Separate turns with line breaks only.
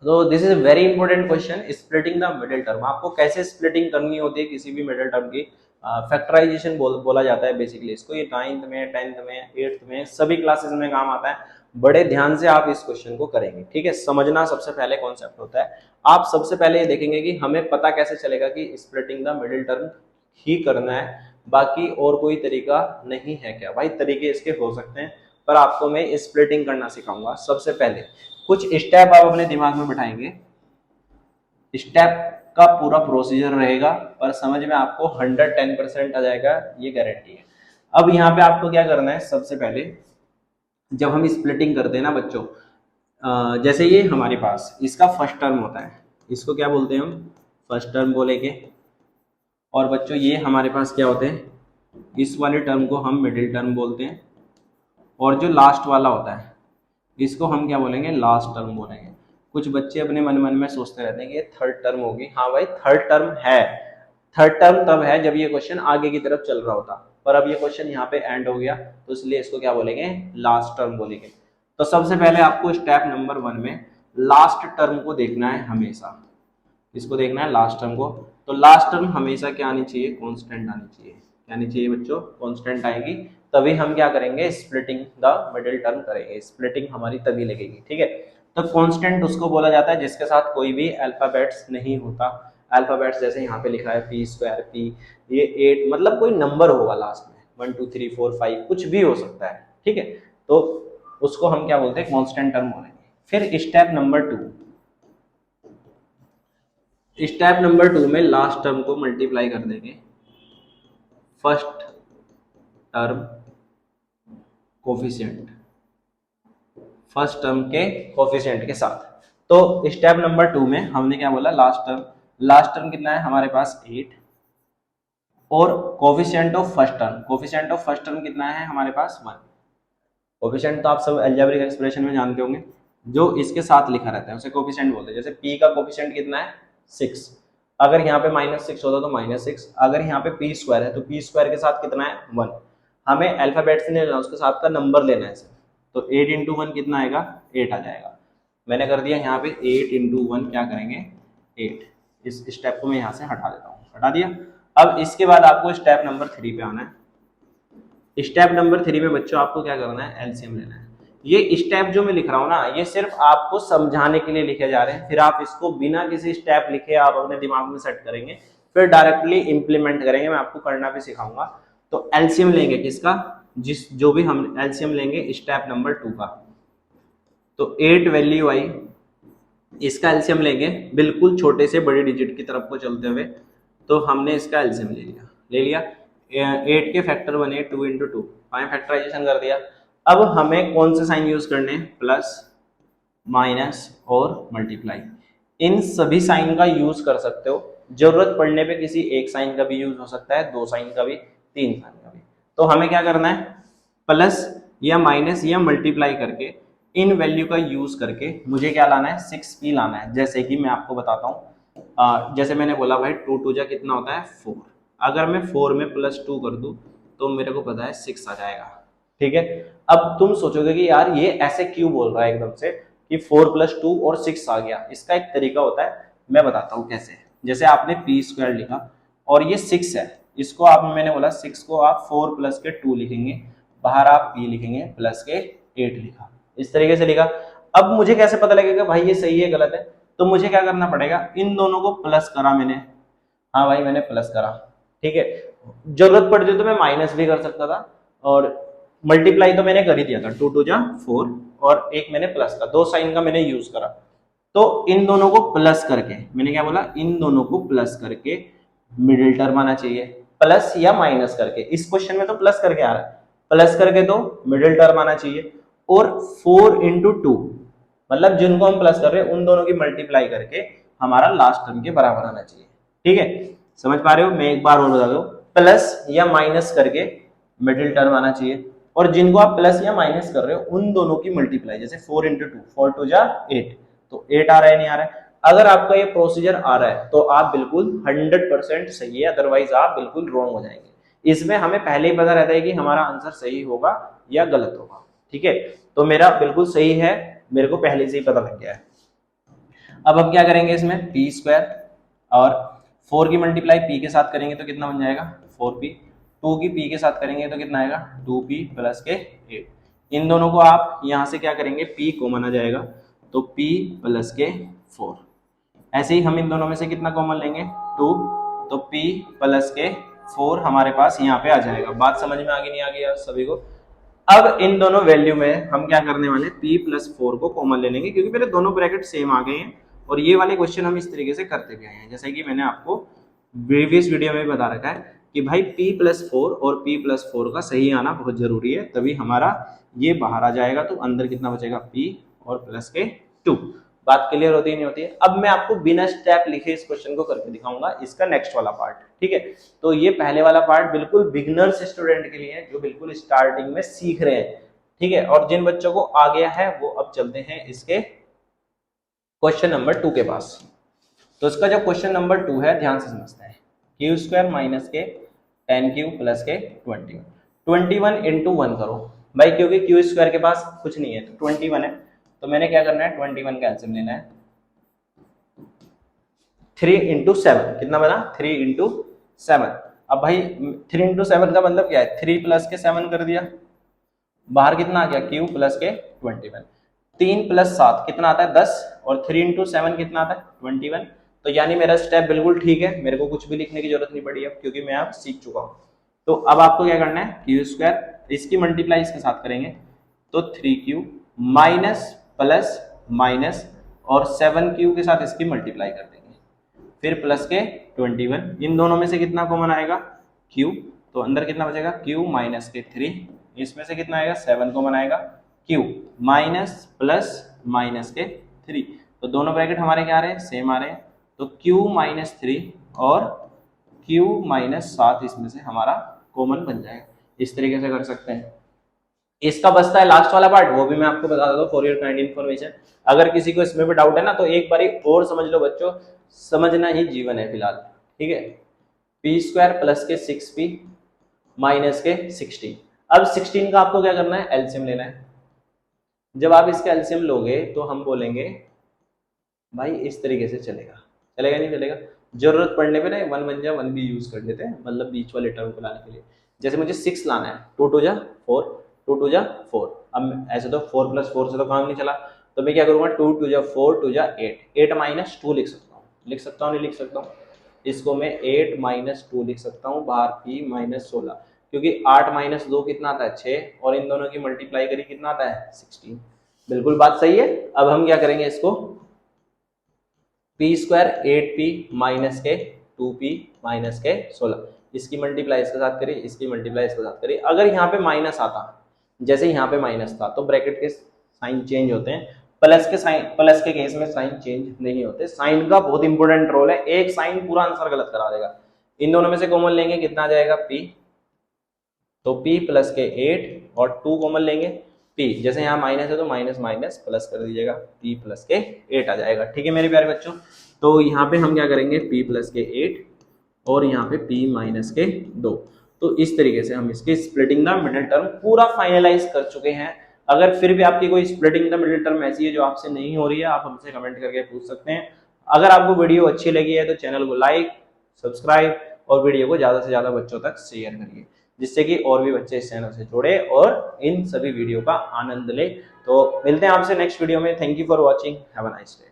तो this is very important question, splitting the middle term. आपको कैसे स्प्लिटिंग करनी होती है किसी भी मिडिल टर्म की, फैक्टराइजेशन बोला जाता है बेसिकली इसको। ये 9th में, 10th में, 8th में सभी क्लासेस में काम आता है। बड़े ध्यान से आप इस क्वेश्चन को करेंगे, ठीक है। समझना सबसे पहले कॉन्सेप्ट होता है। आप सबसे पहले ये देखेंगे कि हमें पता कैसे चलेगा कि स्प्लिटिंग द मिडिल टर्म ही करना है, बाकी और कोई तरीका नहीं है क्या। भाई तरीके इसके हो सकते हैं, पर आपको मैं स्प्लिटिंग करना सिखाऊंगा। सबसे पहले कुछ स्टेप आप अपने दिमाग में बिठाएंगे, स्टेप का पूरा प्रोसीजर रहेगा और समझ में आपको 110% आ जाएगा, ये गारंटी है। अब यहाँ पे आपको क्या करना है, सबसे पहले जब हम स्प्लिटिंग करते हैं ना बच्चों, जैसे ये हमारे पास इसका फर्स्ट टर्म होता है, इसको क्या बोलते हैं हम, फर्स्ट टर्म बोलेंगे। और बच्चों ये हमारे पास क्या होते हैं, इस वाले टर्म को हम मिडिल टर्म बोलते हैं। और जो लास्ट वाला होता है इसको हम क्या बोलेंगे, लास्ट टर्म बोलेंगे। कुछ बच्चे अपने मन मन में सोचते रहते हैं कि ये थर्ड टर्म होगी। हाँ भाई थर्ड टर्म है। थर्ड टर्म तब है जब ये क्वेश्चन आगे की तरफ चल रहा होता, पर अब ये क्वेश्चन यहाँ पे एंड हो गया, तो इसलिए इसको क्या बोलेंगे, लास्ट टर्म बोलेंगे। तो सबसे पहले आपको स्टेप नंबर 1 में लास्ट टर्म को देखना है हमेशा। इसको देखना है लास्ट टर्म को। तो लास्ट टर्म हमेशा क्या आनी चाहिए, कांस्टेंट आनी चाहिए। क्या आनी चाहिए बच्चों, कांस्टेंट आएगी, तभी हम क्या करेंगे, स्प्लिटिंग द मिडिल टर्म करेंगे। स्प्लिटिंग हमारी तभी लगेगी, ठीक है। तो कांस्टेंट उसको बोला जाता है जिसके साथ कोई भी अल्फाबेट्स नहीं होता। अल्फाबेट्स जैसे यहाँ पे लिखा है पी स्क्वायर, पी, ये 8, मतलब कोई नंबर होगा लास्ट में, 1 2 3 4 5 कुछ भी हो सकता है, ठीक है। तो उसको हम क्या बोलते हैं, कांस्टेंट टर्म बोलेंगे। फिर स्टेप नंबर 2, स्टेप नंबर 2 में लास्ट टर्म को मल्टीप्लाई कर देंगे first term coefficient, first term के कोफिशिएंट के साथ। तो स्टेप नंबर 2 में हमने क्या बोला, लास्ट टर्म कितना है हमारे पास 8, और coefficient of first term, coefficient of first term कितना है हमारे पास 1। कोफिशिएंट तो आप सब अलजेब्रिक एक्सप्रेशन में जानते होंगे, जो इसके साथ लिखा रहता है उसे कोफिशिएंट बोलते हैं। जैसे p का कोफिशिएंट कितना है 6, अगर यहाँ पे -6 होता तो -6, अगर यहाँ पे p स्क्वायर है तो p स्क्वायर के साथ कितना है 1। हमें अल्फाबेट से नहीं लेना, उसके साथ का नंबर लेना है सिर्फ। तो 8 इंटू 1 कितना आएगा, 8 आ जाएगा। मैंने कर दिया यहाँ पे 8 इंटू 1 क्या करेंगे 8। इस स्टेप को मैं यहाँ से हटा देता हूँ, हटा दिया। अब इसके बाद आपको स्टेप नंबर 3 पे आना है। स्टेप नंबर 3 में बच्चों आपको क्या करना है, एलसीएम लेना है। ये स्टेप जो मैं लिख रहा हूँ ना, ये सिर्फ आपको समझाने के लिए लिखे जा रहे हैं। फिर आप इसको बिना किसी स्टेप लिखे आप अपने दिमाग में सेट करेंगे, फिर डायरेक्टली इंप्लीमेंट करेंगे। मैं आपको करना भी सिखाऊंगा। तो एलसीएम लेंगे किसका, जो भी हम एलसीएम लेंगे स्टेप नंबर 2 का। तो 8 वैल्यू आई, इसका एलसीएम लेंगे बिल्कुल छोटे से बड़े डिजिट की तरफ को चलते हुए। तो हमने इसका एलसीएम ले लिया। 8 के फैक्टर बने 2 इंटू 2, फैक्टराइजेशन कर दिया। अब हमें कौन से साइन यूज करने हैं, प्लस, माइनस और मल्टीप्लाई। इन सभी साइन का यूज कर सकते हो, जरूरत पड़ने पे किसी एक साइन का भी यूज हो सकता है, 2 साइन का भी, 3 साइन का भी। तो हमें क्या करना है, प्लस या माइनस या मल्टीप्लाई करके इन वैल्यू का यूज करके मुझे क्या लाना है, 6p लाना है। जैसे कि मैं आपको बताता हूँ, जैसे मैंने बोला भाई 2 2 जा कितना होता है 4। अगर मैं 4 में +2 कर दूं तो मेरे को पता है 6 आ जाएगा, ठीक है। अब तुम सोचोगे कि यार ये ऐसे क्यों बोल रहा है एकदम से कि 4 + 2 और 6 आ गया। इसका एक तरीका होता है, मैं बताता हूँ कैसे। जैसे आपने p स्क्वायर लिखा और ये 6 है, इसको आप, मैंने बोला 6 को आप 4 + के 2 लिखेंगे, बाहर आप p लिखेंगे प्लस के 8 लिखा, इस तरीके से लिखा। अब मुझे कैसे पता लगेगा भाई ये सही है गलत है, तो मुझे क्या करना पड़ेगा, इन दोनों को प्लस करा मैंने। हाँ भाई मैंने प्लस करा, ठीक है। जरूरत पड़ती तो मैं माइनस भी कर सकता था, और मल्टीप्लाई तो मैंने कर ही दिया था, 2 2 जा 4 और एक मैंने प्लस का, 2 साइन का मैंने यूज करा। तो इन दोनों को प्लस करके, मैंने क्या बोला, इन दोनों को प्लस करके मिडिल टर्म आना चाहिए। प्लस या माइनस करके, इस क्वेश्चन में तो प्लस करके आ रहा है, प्लस करके तो मिडिल टर्म आना चाहिए। और 4 इंटू 2, मतलब जिनको हम प्लस कर रहे हैं उन दोनों की मल्टीप्लाई करके हमारा लास्ट टर्म के बराबर आना चाहिए, ठीक है। समझ पा रहे हो, मैं एक बार और बता दूं, प्लस या माइनस करके मिडिल टर्म आना चाहिए, और जिनको आप प्लस या माइनस कर रहे हो उन दोनों की मल्टीप्लाई, जैसे 4 इंटू 2, 4 2 जा 8, तो 8 आ रहा है नहीं आ रहा है। अगर आपका ये प्रोसीजर आ रहा है तो आप बिल्कुल 100% सही है, अदरवाइज आप बिल्कुल रॉन्ग हो जाएंगे। इसमें हमें पहले ही पता रहता है कि हमारा आंसर सही होगा या गलत होगा, ठीक है। तो मेरा बिल्कुल सही है, मेरे को पहले से ही पता लग गया है। अब हम क्या करेंगे इसमें पी स्क्वायर और 4 की मल्टीप्लाई पी के साथ करेंगे तो कितना बन जाएगा 4p, 2 की पी के साथ करेंगे तो कितना आएगा 2p प्लस के 8। इन दोनों को आप यहाँ से क्या करेंगे p कॉमन आ जाएगा तो p प्लस के 4। ऐसे ही हम इन दोनों में से कितना कॉमन लेंगे 2, तो p प्लस के 4 हमारे पास यहाँ पे आ जाएगा। बात समझ में आ गई नहीं आ गई सभी को? अब इन दोनों वैल्यू में हम क्या करने वाले p प्लस 4 को कॉमन ले लेंगे क्योंकि मेरे दोनों ब्रैकेट सेम आ गए हैं और ये वाले क्वेश्चन हम इस तरीके से करते भी आए हैं। जैसे कि मैंने आपको प्रीवियस वीडियो में बता रखा है कि भाई p प्लस 4 और p प्लस 4 का सही आना बहुत जरूरी है, तभी हमारा ये बाहर आ जाएगा। तो अंदर कितना बचेगा p और प्लस के 2। बात क्लियर होती नहीं होती है? अब मैं आपको बिना स्टेप लिखे इस क्वेश्चन को करके दिखाऊंगा, इसका नेक्स्ट वाला पार्ट। ठीक है, तो ये पहले वाला पार्ट बिल्कुल बिगिनर्स स्टूडेंट के लिए है जो बिल्कुल स्टार्टिंग में सीख रहे हैं। ठीक है, और जिन बच्चों को आ गया है वो अब चलते हैं इसके क्वेश्चन नंबर 2 के पास। तो इसका जो क्वेश्चन नंबर 2 है ध्यान से समझते हैं। क्यू स्क्वायर माइनस के 10q प्लस के 21 इंटू 1 करो भाई, क्योंकि क्यू स्क्वायर के पास कुछ नहीं है तो 21 है, तो मैंने क्या करना है 21 का एलसीएम लेना है। 3 इंटू 7 कितना बना 3 इंटू 7। अब भाई 3 इंटू 7 का मतलब क्या है 3 प्लस के 7 कर दिया, बाहर कितना आ गया क्यू प्लस के 21। 3 प्लस 7 कितना आता है 10 और 3 इंटू 7 कितना आता है 21। तो यानी मेरा स्टेप बिल्कुल ठीक है, मेरे को कुछ भी लिखने की जरूरत नहीं पड़ी अब क्योंकि मैं अब सीख चुका हूं। तो अब आपको क्या करना है क्यू स्क्वायर इसकी मल्टीप्लाई इसके साथ करेंगे तो 3q माइनस प्लस माइनस और 7q के साथ इसकी मल्टीप्लाई कर देंगे, फिर प्लस के 21। इन दोनों में से कितना कॉमन आएगा q, तो अंदर कितना बचेगा q माइनस के 3, इसमें से कितना आएगा 7 कॉमन आएगा q माइनस प्लस माइनस के 3। तो दोनों ब्रैकेट हमारे क्या आ रहे हैं सेम आ रहे हैं, तो q माइनस 3 और q माइनस 7 इसमें से हमारा कॉमन बन जाएगा। इस तरीके से कर सकते हैं। इसका बचता है लास्ट वाला पार्ट, वो भी मैं आपको बता देता हूँ फॉर योर काइंड इन्फॉर्मेशन। अगर किसी को इसमें भी डाउट है ना तो एक बार और समझ लो बच्चों, समझना ही जीवन है फिलहाल। ठीक है, पी स्क्वायर प्लस के 6p माइनस के 16। अब 16 का आपको क्या करना है एलसीएम लेना है। जब आप इसका एलसीएम लोगे तो हम बोलेंगे भाई इस तरीके से चलेगा, चलेगा नहीं चलेगा, जरूरत पड़ने पे ना 1 बन जा 1 भी यूज कर लेते हैं, मतलब बीच वाले टर्म को लाने के लिए। जैसे मुझे 6 लाना है 2 2 जा 4, 2 2 जा 4। अब ऐसे तो 4 प्लस 4 से तो काम नहीं चला, तो मैं क्या करूंगा 2 2 जा 4 2 जा 8 माइनस 2 लिख सकता हूँ, नहीं लिख सकता हूँ। इसको मैं 8 माइनस 2 लिख सकता हूँ, बाहर p माइनस 16, क्योंकि 8 माइनस 2 कितना आता है 6 और इन दोनों की मल्टीप्लाई करी कितना आता है 16। बिल्कुल बात सही है। अब हम क्या करेंगे इसको पी स्क्वायर 8p माइनस के 2p माइनस के 16, इसकी मल्टीप्लाई इसके साथ करिए, इसकी मल्टीप्लाई इसके साथ करिए। अगर यहाँ पे माइनस आता, जैसे यहाँ पे माइनस था तो ब्रैकेट के साइन चेंज होते हैं, प्लस के केस में साइन चेंज नहीं होते। साइन का बहुत इंपॉर्टेंट रोल है, एक साइन पूरा आंसर गलत करा देगा। इन दोनों में से कॉमन लेंगे कितना आ जाएगा p, तो p प्लस के 8 और 2 कॉमन लेंगे p, जैसे यहाँ माइनस है तो माइनस माइनस प्लस कर दीजिएगा, p प्लस के 8 आ जाएगा। ठीक है मेरे प्यारे बच्चों, तो यहाँ पे हम क्या करेंगे p प्लस के 8 और यहाँ पे p माइनस के 2। तो इस तरीके से हम इसके स्प्लिटिंग द मिडिल टर्म पूरा फाइनलाइज कर चुके हैं। अगर फिर भी आपकी कोई स्प्लिटिंग द मिडिल टर्म ऐसी है जो आपसे नहीं हो रही है, आप हमसे कमेंट करके पूछ सकते हैं। अगर आपको वीडियो अच्छी लगी है तो चैनल को लाइक सब्सक्राइब और वीडियो को ज्यादा से ज्यादा बच्चों तक शेयर करिए, जिससे कि और भी बच्चे इस चैनल से जुड़े और इन सभी वीडियो का आनंद ले। तो मिलते हैं आपसे नेक्स्ट वीडियो में। Thank you for watching, have a nice day.